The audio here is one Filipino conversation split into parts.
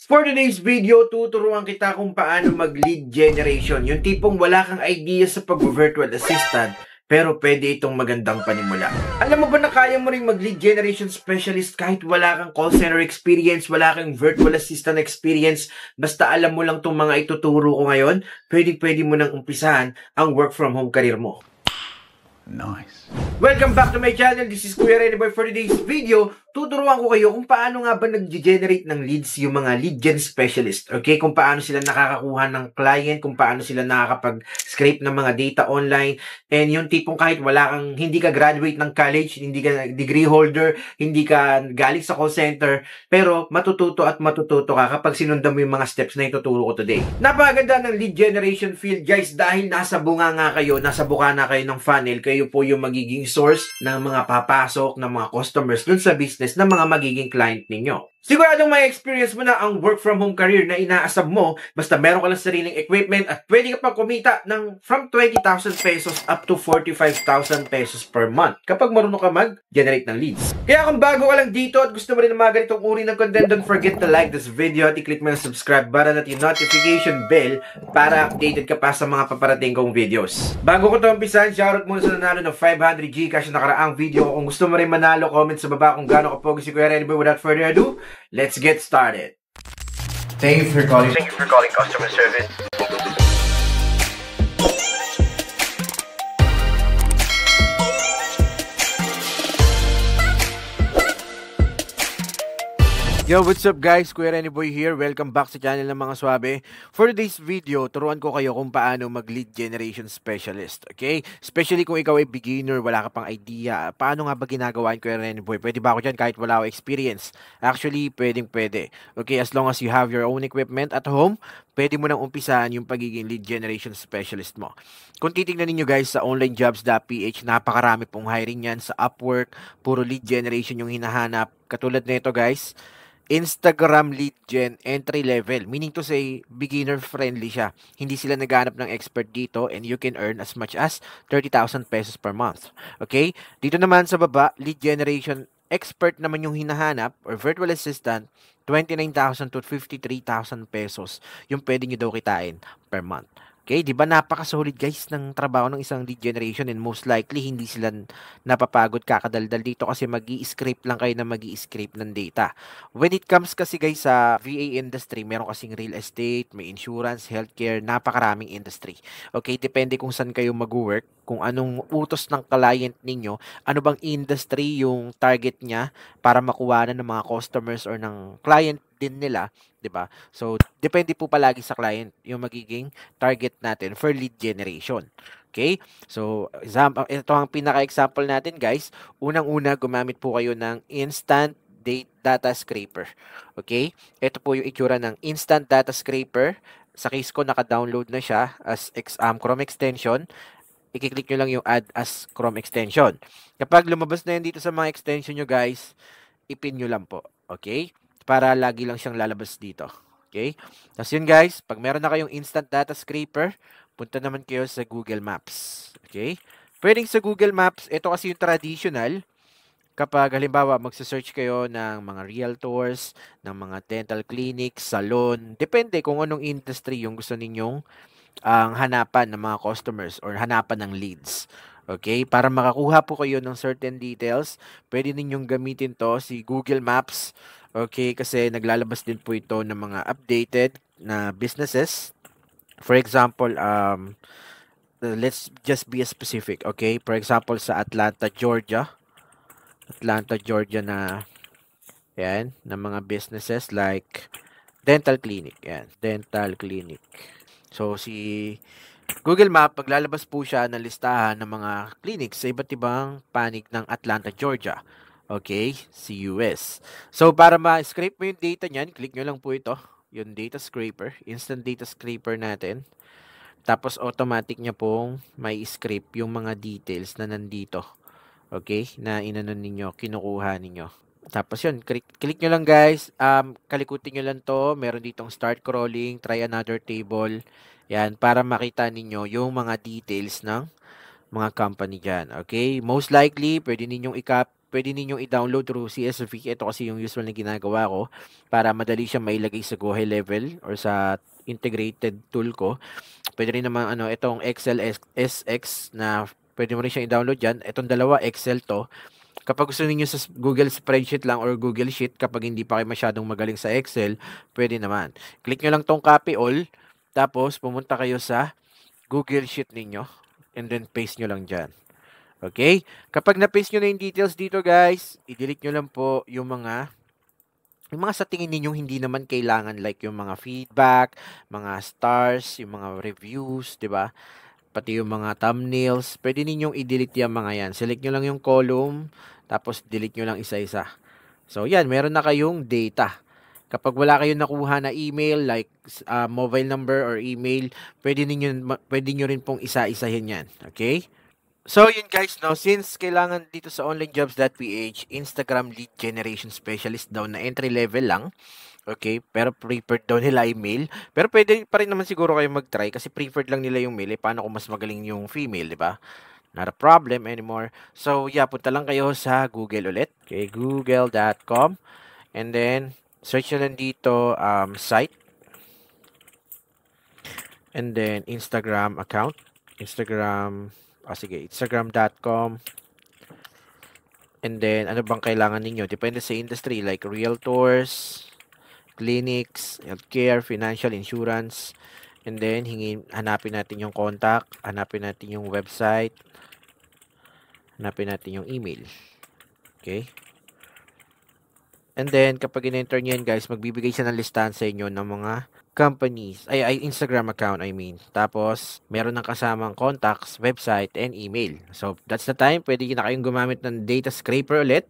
For today's video, tuturuan kita kung paano mag-lead generation. Yung tipong wala kang idea sa pag-virtual assistant, pero pwede itong magandang panimula. Alam mo ba na kaya mo rin mag-lead generation specialist kahit wala kang call center experience, wala kang virtual assistant experience, basta alam mo lang itong mga ituturo ko ngayon, pwede mo nang umpisahan ang work from home career mo. Nice. Welcome back to my channel. This is Kuya Rene Boy. For today's video, tuturuan ko kayo kung paano nga ba nag-generate ng leads yung mga lead gen specialist. Okay? Kung paano sila nakakakuha ng client, kung paano sila nakakapag-scrape ng mga data online, and yung tipong kahit hindi ka graduate ng college, hindi ka degree holder, hindi ka galing sa call center, pero matututo ka kapag sinundan mo yung mga steps na ituturo ko today. Napakaganda ng lead generation field, guys, dahil nasa buka na kayo ng funnel, kayo po yung magiging source ng mga papasok ng mga customers dun sa business ng mga magiging client ninyo. Siguradong may experience mo na ang work from home career na inaasab mo basta meron ka lang sariling equipment at pwede ka pang kumita ng from 20,000 pesos up to 45,000 pesos per month kapag marunong ka mag-generate ng leads. Kaya kung bago ka lang dito at gusto mo rin ng mga ganitong uri ng content, don't forget to like this video at i-click mo yung subscribe button at yung notification bell para updated ka pa sa mga paparating kong videos. Bago ko ito umpisan, shoutout muna sa nanalo ng 500 Gcash na nakaraang video. Kung gusto mo rin manalo, comment sa baba kung gaano kapogi si Kuya Rene Boy. Without further ado, let's get started. Thank you for calling customer service. Yo, what's up guys? Kuya Rene Boy here. Welcome back sa channel ng mga swabe. For today's video, turuan ko kayo kung paano mag-lead generation specialist. Okay? Especially kung ikaw ay beginner, wala ka pang idea. Paano nga ba ginagawa yung Kuya Rene Boy? Pwede ba ako dyan kahit wala ako experience? Actually, pwede. Okay? As long as you have your own equipment at home, pwede mo nang umpisahan yung pagiging lead generation specialist mo. Kung titignan ninyo guys sa onlinejobs.ph, napakarami pong hiring yan sa Upwork. Puro lead generation yung hinahanap. Katulad nito guys, Instagram lead gen entry level, meaning to say beginner friendly siya. Hindi sila naghahanap ng expert dito and you can earn as much as 30,000 pesos per month. Okay? Dito naman sa baba, lead generation expert naman yung hinahanap or virtual assistant, 29,000 to 53,000 pesos yung pwede nyo daw kitain per month. Okay, di ba napaka-solid guys ng trabaho ng isang lead generation and most likely hindi sila napapagod kakadaldal dito kasi mag-i-scrape lang kayo na mag-i-scrape ng data. When it comes kasi guys sa VA industry, meron kasing real estate, may insurance, healthcare, napakaraming industry. Okay, depende kung saan kayo mag-work, kung anong utos ng client ninyo, ano bang industry yung target niya para makuha na ng mga customers or ng client din nila, 'di ba? So, depende po palagi sa client yung magiging target natin for lead generation. Okay? So, ito ang pinaka-example natin, guys. Unang-una, gumamit po kayo ng instant data scraper. Okay? Ito po yung itsura ng instant data scraper. Sa case ko, naka-download na siya as Chrome extension. I-click nyo lang yung add as Chrome extension. Kapag lumabas na yan dito sa mga extension nyo, guys, ipin nyo lang po. Okay? Para lagi lang siyang lalabas dito. Okay? Tapos yun guys, pag meron na kayong instant data scraper, punta naman kayo sa Google Maps. Okay? Pwedeng sa Google Maps, ito kasi yung traditional. Kapag halimbawa magsa-search kayo ng mga realtors, ng mga dental clinic, salon, depende kung anong industry yung gusto ninyong hanapan ng mga customers or hanapan ng leads. Okay? Para makakuha po kayo ng certain details, pwede ninyong gamitin to si Google Maps. Okay? Kasi naglalabas din po ito ng mga updated na businesses. For example, let's just be specific. Okay? For example, sa Atlanta, Georgia na yan, ng mga businesses like dental clinic. Yan, dental clinic. So, si Google Map, paglalabas po siya ng listahan ng mga clinics sa iba't ibang panig ng Atlanta, Georgia. Okay? Si US. So, para ma-scrape mo yung data niyan, click nyo lang po ito. Yung data scraper. Instant data scraper natin. Tapos, automatic niya pong may scrape yung mga details na nandito. Okay? Na inanon ninyo, kinukuha ninyo. Tapos yun, click nyo lang guys, kalikutin nyo lang to, meron ditong start crawling, try another table, yan, para makita ninyo yung mga details ng mga company dyan, okay? Most likely, pwede ninyong pwede ninyong i-download through CSV. Ito kasi yung usual na ginagawa ko para madali siya mailagay sa Go High Level or sa integrated tool ko. Pwede rin naman itong Excel SX na pwede mo rin siyang i-download dyan. Itong dalawa, Excel to. Kapag gusto niyo sa Google Spreadsheet lang or Google Sheet, kapag hindi pa kayo masyadong magaling sa Excel, pwede naman. Click nyo lang tong copy all, tapos pumunta kayo sa Google Sheet ninyo, and then paste nyo lang dyan. Okay? Kapag na-paste nyo na yung details dito guys, i-delete nyo lang po yung mga sa tingin ninyong hindi naman kailangan, like yung mga feedback, mga stars, yung mga reviews, 'di ba? Pati yung mga thumbnails, pwede ninyong i-delete yung mga yan. Select nyo lang yung column, tapos delete nyo lang isa-isa. So yan, meron na kayong data. Kapag wala kayong nakuha na email, like mobile number or email, pwede nyo rin pong isa-isahin yan. Okay? So yun guys, no, since kailangan dito sa onlinejobs.ph, Instagram lead generation specialist daw na entry level lang. Okay, pero preferred daw nila yung male. Pero pwede pa rin naman siguro kayo mag-try kasi preferred lang nila yung male. Paano kung mas magaling yung female, di ba? Not a problem anymore. So yeah, punta lang kayo sa Google ulit. Okay, google.com. And then, search nyo lang dito, site. And then, Instagram account. Instagram.com. And then, ano bang kailangan ninyo? Depende sa industry, like realtors, clinics, healthcare, financial, insurance. And then, hanapin natin yung contact, hanapin natin yung website, hanapin natin yung email. Okay? And then, kapag in-enter nyo yan, guys, magbibigay siya ng listahan sa inyo ng mga companies, ay Instagram account, I mean. Tapos, meron ng kasamang contacts, website, and email. So, that's the time. Pwede na kayong gumamit ng data scraper ulit.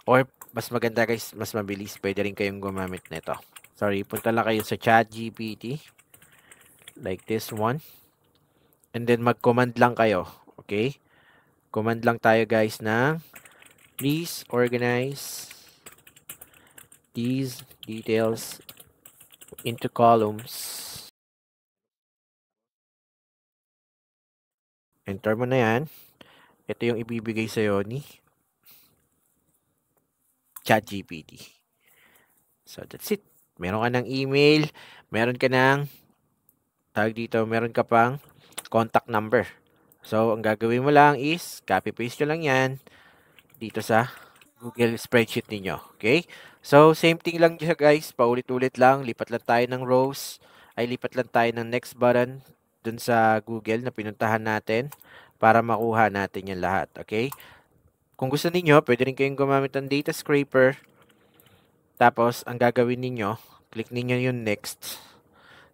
Or, mas maganda guys, mas mabilis. Pwede rin kayong gumamit nito. Sorry, punta lang kayo sa ChatGPT. Like this one. And then, mag-command lang kayo. Okay? Command lang tayo guys ng please organize these details into columns. Enter mo na yan. Ito yung ibibigay sa'yo ni ChatGPT. So, that's it. Meron ka ng email. Meron ka ng meron ka pang contact number. So, ang gagawin mo lang is copy-paste nyo lang yan dito sa Google Spreadsheet ninyo. Okay? So, same thing lang dyan guys. Paulit-ulit lang. Lipat lang tayo ng rows. Lipat lang tayo ng next button dun sa Google na pinuntahan natin para makuha natin yan lahat. Okay? Kung gusto niyo, pwede rin kayong gumamit ng data scraper. Tapos, ang gagawin niyo, click niyo yung next.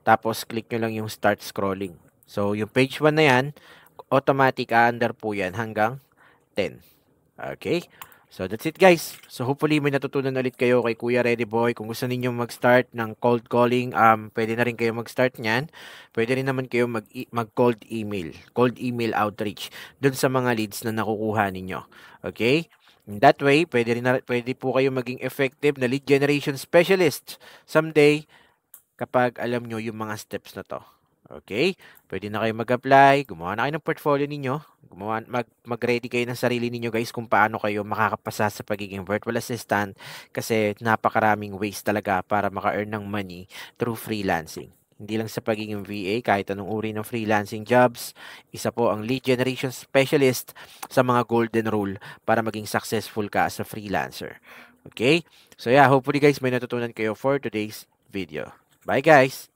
Tapos, click nyo lang yung start scrolling. So, yung page 1 na yan, automatic under po yan hanggang 10. Okay? So, that's it guys. So, hopefully may natutunan ulit kayo kay Kuya Ready Boy. Kung gusto niyo mag-start ng cold calling, pwede na rin kayo mag-start niyan. Pwede rin naman kayo mag-cold email outreach dun sa mga leads na nakukuha ninyo. Okay? In that way, pwede po kayo maging effective na lead generation specialist someday kapag alam nyo yung mga steps na to. Okay? Pwede na kayo mag-apply, gumawa na kayo ng portfolio ninyo, mag-ready kayo ng sarili ninyo guys kung paano kayo makakapasa sa pagiging virtual assistant kasi napakaraming ways talaga para maka-earn ng money through freelancing. Hindi lang sa pagiging VA, kahit anong uri ng freelancing jobs, isa po ang lead generation specialist sa mga golden rule para maging successful ka as a freelancer. Okay? So yeah, hopefully guys may natutunan kayo for today's video. Bye guys!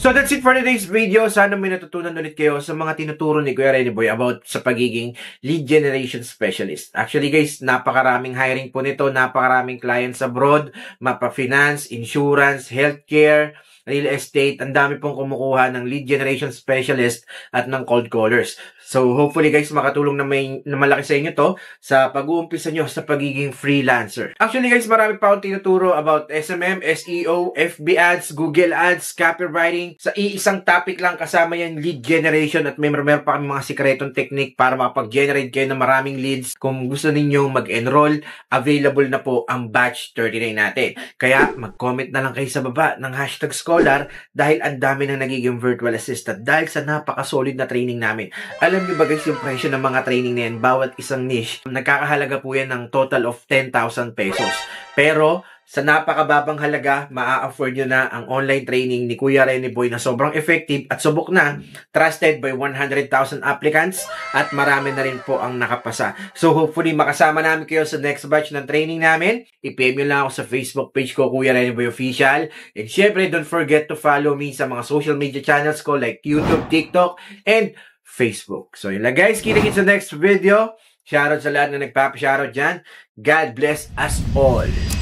So that's it for today's video. Sana may natutunan ulit kayo sa mga tinuturo ni Kuya Renny Boy about sa pagiging lead generation specialist. Actually guys, napakaraming hiring po nito, napakaraming clients abroad, mapa-finance, insurance, healthcare, real estate, ang dami pong kumukuha ng lead generation specialist at ng cold callers. So hopefully guys, makatulong na malaki sa inyo to sa pag-uumpisa nyo sa pagiging freelancer. Actually guys, marami pa akong tinuturo about SMM, SEO, FB ads, Google ads, copywriting. Sa iisang topic lang kasama yan lead generation at meron pa kami mga sikretong technique para makapag-generate kayo ng maraming leads. Kung gusto ninyong mag-enroll, available na po ang batch 39 natin. Kaya mag-comment na lang kayo sa baba ng #scholar dahil ang dami nang nagiging virtual assistant dahil sa napaka-solid na training namin. Alam alam nyo ba guys yung presyo ng mga training na yan, bawat isang niche, nagkakahalaga po yan ng total of 10,000 pesos. Pero sa napakababang halaga, maa-afford nyo na ang online training ni Kuya Rene Boy na sobrang effective at subok na, trusted by 100,000 applicants at marami na rin po ang nakapasa. So hopefully makasama namin kayo sa next batch ng training namin. I-PM nyo lang ako sa Facebook page ko, Kuya Rene Boy Official. And syempre, don't forget to follow me sa mga social media channels ko like YouTube, TikTok, and Facebook. So yun lang guys, kita-kits sa next video. Shoutout sa lahat na nagpapa-shoutout dyan. God bless us all.